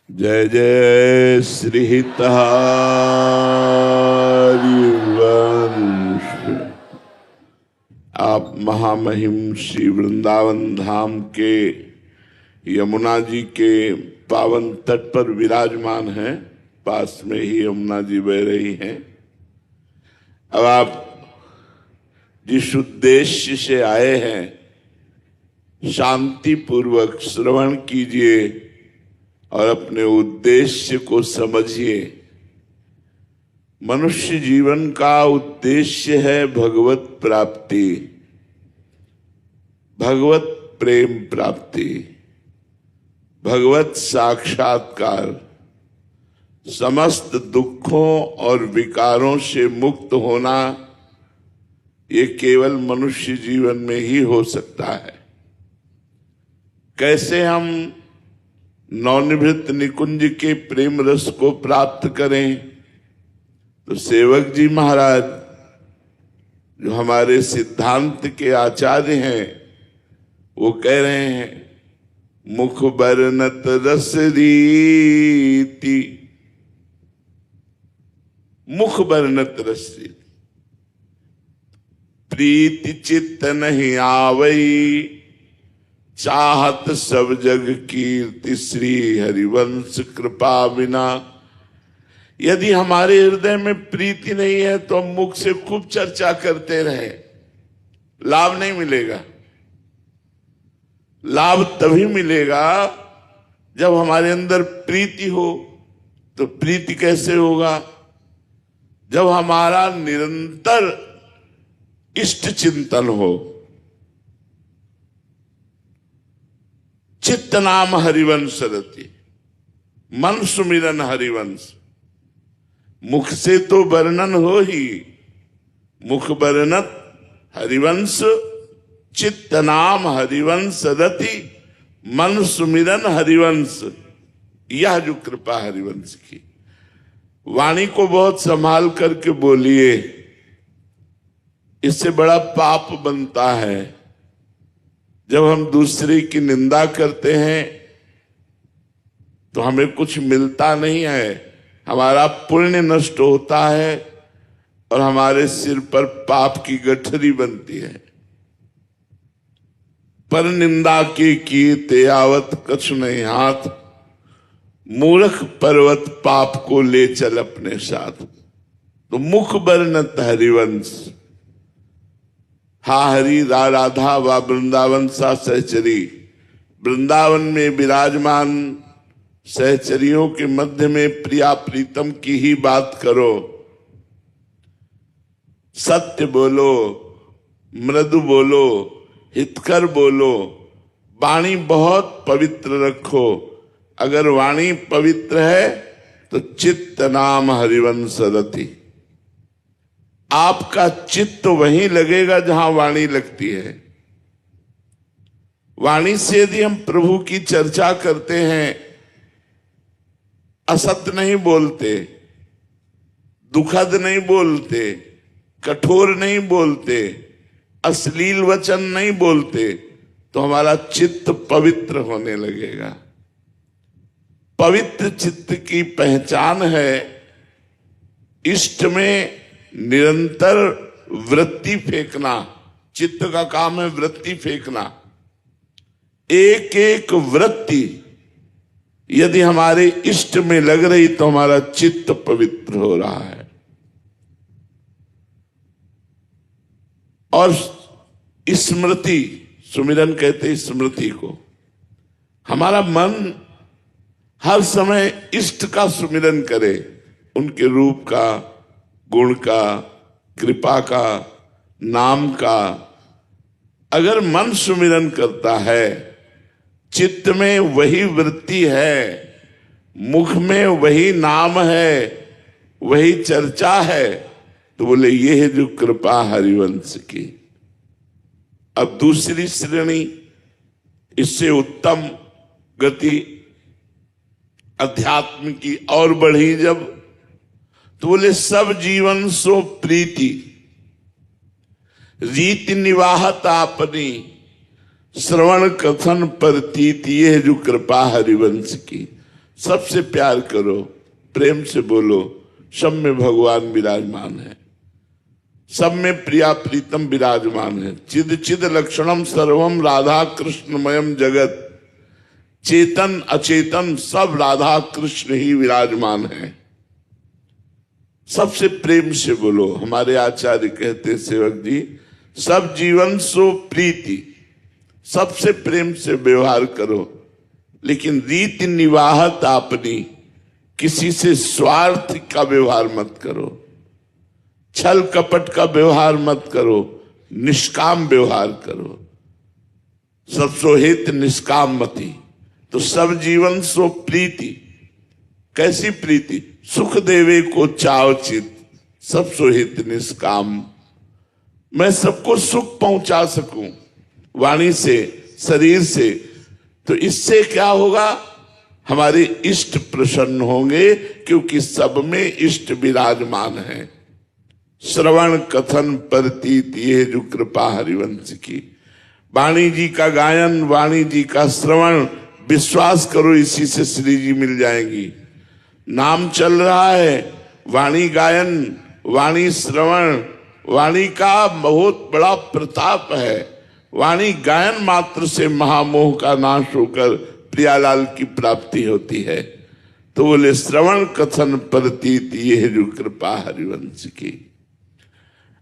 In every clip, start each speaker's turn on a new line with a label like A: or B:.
A: जय जय श्री हितहारी वंश। आप महामहिम श्री वृंदावन धाम के यमुना जी के पावन तट पर विराजमान हैं। पास में ही यमुना जी बह रही हैं। अब आप जिस उद्देश्य से आए हैं शांति पूर्वक श्रवण कीजिए और अपने उद्देश्य को समझिए। मनुष्य जीवन का उद्देश्य है भगवत प्राप्ति, भगवत प्रेम प्राप्ति, भगवत साक्षात्कार, समस्त दुखों और विकारों से मुक्त होना। ये केवल मनुष्य जीवन में ही हो सकता है। कैसे हम नवनिवृत्त निकुंज के प्रेम रस को प्राप्त करें? तो सेवक जी महाराज जो हमारे सिद्धांत के आचार्य हैं वो कह रहे हैं, मुख बरनत रस रीति, मुख बरनत रस रीति, प्रीति चित्त नहीं आवई, चाहत सब जग कीर्ति श्री हरिवंश कृपा बिना। यदि हमारे हृदय में प्रीति नहीं है तो हम मुख से खूब चर्चा करते रहे, लाभ नहीं मिलेगा। लाभ तभी मिलेगा जब हमारे अंदर प्रीति हो। तो प्रीति कैसे होगा? जब हमारा निरंतर इष्ट चिंतन हो। चित्त नाम हरिवंश रति, मन सुमिरन हरिवंश। मुख से तो वर्णन हो ही, मुख वर्णत हरिवंश, चित्त नाम हरिवंश रति, मन सुमिरन हरिवंश। यह जो कृपा हरिवंश की। वाणी को बहुत संभाल करके बोलिए, इससे बड़ा पाप बनता है। जब हम दूसरे की निंदा करते हैं तो हमें कुछ मिलता नहीं है, हमारा पुण्य नष्ट होता है और हमारे सिर पर पाप की गठरी बनती है। पर निंदा के कीते आवत कछु नहीं हाथ, मूर्ख पर्वत पाप को ले चल अपने साथ। तो मुख बरनत हरिवंश। हा हरि रा राधा वा वृंदावन सा सहचरी। वृंदावन में विराजमान सहचरियों के मध्य में प्रिया प्रीतम की ही बात करो। सत्य बोलो, मृदु बोलो, हितकर बोलो, वाणी बहुत पवित्र रखो। अगर वाणी पवित्र है तो चित्त नाम हरिवंश रति। आपका चित्त वहीं लगेगा जहां वाणी लगती है। वाणी से यदि हम प्रभु की चर्चा करते हैं, असत्य नहीं बोलते, दुखद नहीं बोलते, कठोर नहीं बोलते, अश्लील वचन नहीं बोलते, तो हमारा चित्त पवित्र होने लगेगा। पवित्र चित्त की पहचान है इष्ट में निरंतर वृत्ति फेंकना। चित्त का काम है वृत्ति फेंकना। एक एक वृत्ति यदि हमारे इष्ट में लग रही तो हमारा चित्त पवित्र हो रहा है। और स्मृति, सुमिरन कहते स्मृति को, हमारा मन हर समय इष्ट का सुमिरन करे, उनके रूप का, गुण का, कृपा का, नाम का। अगर मन सुमिरन करता है, चित्त में वही वृत्ति है, मुख में वही नाम है, वही चर्चा है, तो बोले ये है जो कृपा हरिवंश की। अब दूसरी श्रेणी, इससे उत्तम गति अध्यात्म की और बढ़ी जब, तो बोले सब जीवन सो प्रीति, रीति निवाहत आपनी, श्रवण कथन प्रतीत। ये है जो कृपा हरिवंश की। सबसे प्यार करो, प्रेम से बोलो, सब में भगवान विराजमान है, सब में प्रिया प्रीतम विराजमान है। चिद चिद लक्षणम सर्वम राधा कृष्णमयम जगत, चेतन अचेतन सब राधा कृष्ण ही विराजमान है। सबसे प्रेम से बोलो। हमारे आचार्य कहते सेवक जी, सब जीवन सो प्रीति, सबसे प्रेम से व्यवहार करो, लेकिन रीति निवाहत आपनी, किसी से स्वार्थ का व्यवहार मत करो, छल कपट का व्यवहार मत करो, निष्काम व्यवहार करो। सब सोहित निष्काम मति। तो सब जीवन सो प्रीति, कैसी प्रीति? सुख देवे को चावचित, सब सोहित निष्काम। मैं सबको सुख पहुंचा सकूं वाणी से, शरीर से, तो इससे क्या होगा? हमारे इष्ट प्रसन्न होंगे, क्योंकि सब में इष्ट विराजमान है। श्रवण कथन प्रतीत, ये जो कृपा हरिवंश की। वाणी जी का गायन, वाणी जी का श्रवण, विश्वास करो इसी से श्री जी मिल जाएंगी। नाम चल रहा है, वाणी गायन, वाणी श्रवण, वाणी का बहुत बड़ा प्रताप है। वाणी गायन मात्र से महामोह का नाश होकर प्रियालाल की प्राप्ति होती है। तो बोले श्रवण कथन प्रतीत, ये जो कृपा हरिवंश की।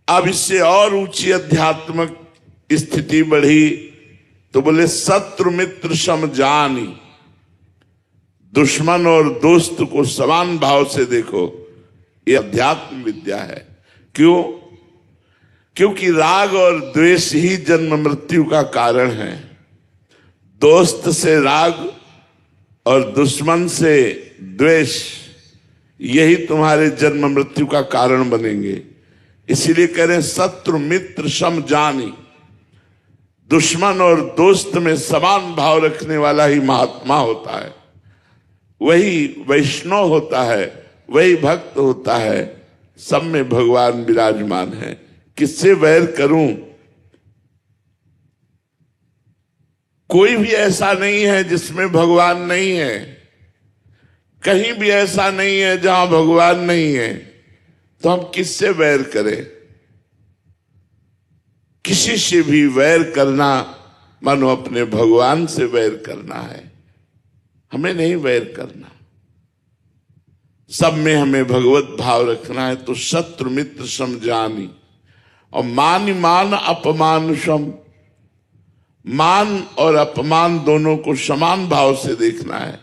A: अब इससे और ऊंची अध्यात्मक स्थिति बढ़ी, तो बोले शत्रु मित्र सम जानी, दुश्मन और दोस्त को समान भाव से देखो। ये अध्यात्म विद्या है। क्यों? क्योंकि राग और द्वेष ही जन्म मृत्यु का कारण है। दोस्त से राग और दुश्मन से द्वेष, यही तुम्हारे जन्म मृत्यु का कारण बनेंगे। इसीलिए कह रहे शत्रु मित्र सम जानी, दुश्मन और दोस्त में समान भाव रखने वाला ही महात्मा होता है, वही वैष्णव होता है, वही भक्त होता है। सब में भगवान विराजमान है। किससे वैर करूं? कोई भी ऐसा नहीं है जिसमें भगवान नहीं है, कहीं भी ऐसा नहीं है जहां भगवान नहीं है। तो हम किससे वैर करें? किसी से भी वैर करना मानो अपने भगवान से वैर करना है। हमें नहीं वैर करना, सब में हमें भगवत भाव रखना है। तो शत्रु मित्र सम जानी, और मान मान अपमान सम, मान और अपमान दोनों को समान भाव से देखना है।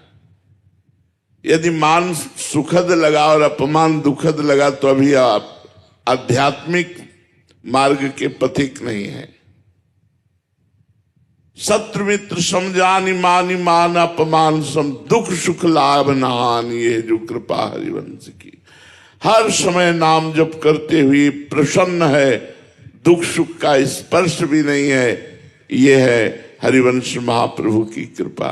A: यदि मान सुखद लगा और अपमान दुखद लगा, तो अभी आप आध्यात्मिक मार्ग के पथिक नहीं है। शत्रु मित्र समझानी, मानी मान अपमान सम, दुख सुख लाभ नहान, ये जो कृपा हरिवंश की। हर समय नाम जप करते हुए प्रसन्न है, दुख सुख का स्पर्श भी नहीं है। ये है हरिवंश महाप्रभु की कृपा।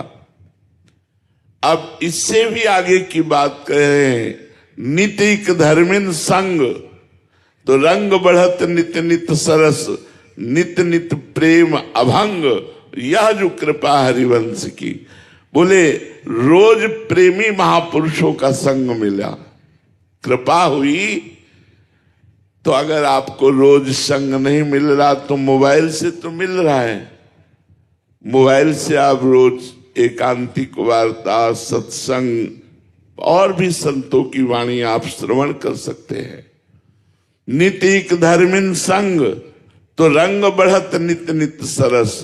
A: अब इससे भी आगे की बात कह रहे हैं, नितिक धर्मिन संग, तो रंग बढ़त नित नित सरस, नित नित प्रेम अभंग, यह जो कृपा हरिवंश की। बोले रोज प्रेमी महापुरुषों का संग मिला, कृपा हुई। तो अगर आपको रोज संग नहीं मिल रहा, तो मोबाइल से तो मिल रहा है। मोबाइल से आप रोज एकांतिक वार्ता, सत्संग और भी संतों की वाणी आप श्रवण कर सकते हैं। नितिक धर्मिन संग, तो रंग बढ़त नित नित सरस।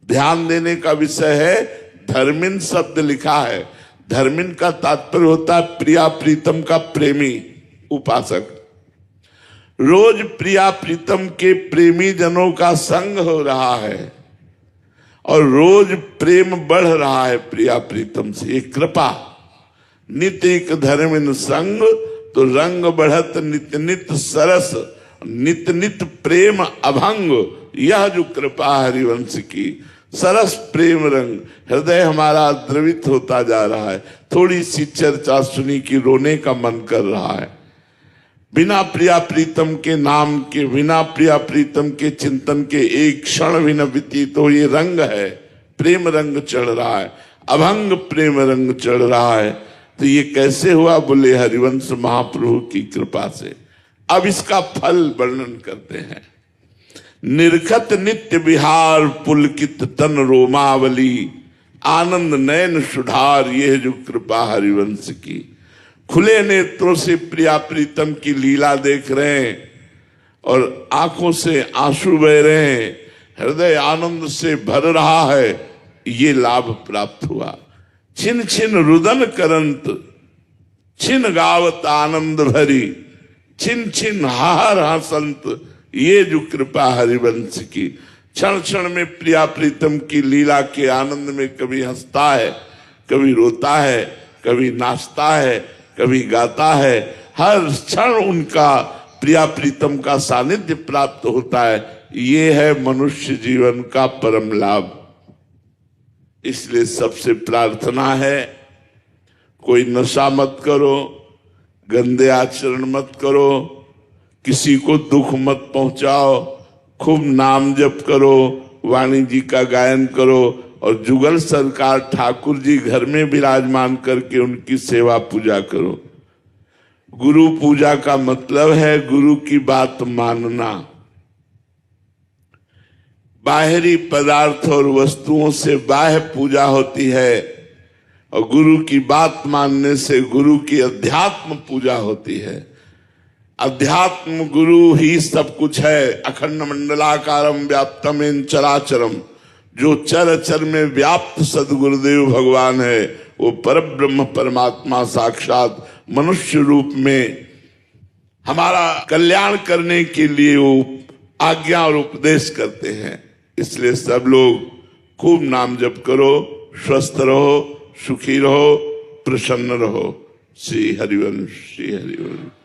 A: ध्यान देने का विषय है, धर्मिन शब्द लिखा है। धर्मिन का तात्पर्य होता है प्रिया प्रीतम का प्रेमी, उपासक। रोज प्रिया प्रीतम के प्रेमी जनों का संग हो रहा है, और रोज प्रेम बढ़ रहा है प्रिया प्रीतम से। ये कृपा। नितिक धर्मिन संग, तो रंग बढ़त नित नित सरस, नित नित प्रेम अभंग, यह जो कृपा हरिवंश की। सरस प्रेम रंग, हृदय हमारा द्रवित होता जा रहा है। थोड़ी सी चर्चा सुनी कि रोने का मन कर रहा है। बिना प्रिया प्रीतम के नाम के, बिना प्रिया प्रीतम के चिंतन के एक क्षण भी न व्यतीत हो। ये रंग है, प्रेम रंग चढ़ रहा है। अभंग प्रेम रंग चढ़ रहा है। तो ये कैसे हुआ? बोले हरिवंश महाप्रभु की कृपा से। अब इसका फल वर्णन करते हैं। निर्खत नित्य विहार पुलकित तन रोमावली, आनंद नयन सुधार, ये जो कृपा हरिवंश की। खुले नेत्रों से प्रिया प्रीतम की लीला देख रहे हैं और आंखों से आंसू बह रहे हैं, हृदय आनंद से भर रहा है, ये लाभ प्राप्त हुआ। छिन छिन रुदन करंत, छिन गावत आनंद भरी, छिन छिन हाहर हसंत, ये जो कृपा हरिवंश की। क्षण क्षण में प्रिया प्रीतम की लीला के आनंद में कभी हंसता है, कभी रोता है, कभी नाचता है, कभी गाता है। हर क्षण उनका प्रिया प्रीतम का सानिध्य प्राप्त होता है। ये है मनुष्य जीवन का परम लाभ। इसलिए सबसे प्रार्थना है, कोई नशा मत करो, गंदे आचरण मत करो, किसी को दुख मत पहुंचाओ, खूब नाम जप करो, वाणी जी का गायन करो और जुगल सरकार ठाकुर जी घर में विराजमान करके उनकी सेवा पूजा करो। गुरु पूजा का मतलब है गुरु की बात मानना। बाहरी पदार्थ और वस्तुओं से बाह्य पूजा होती है और गुरु की बात मानने से गुरु की अध्यात्म पूजा होती है। अध्यात्म गुरु ही सब कुछ है। अखंड मंडलाकारम व्याप्तमेन चराचरम, जो चर चर में व्याप्त सदगुरुदेव भगवान है, वो परब्रह्म परमात्मा साक्षात मनुष्य रूप में हमारा कल्याण करने के लिए वो आज्ञा और उपदेश करते हैं। इसलिए सब लोग खूब नाम जप करो, स्वस्थ रहो, सुखी रहो, प्रसन्न रहो। श्री हरिवंश, श्री हरिवंश।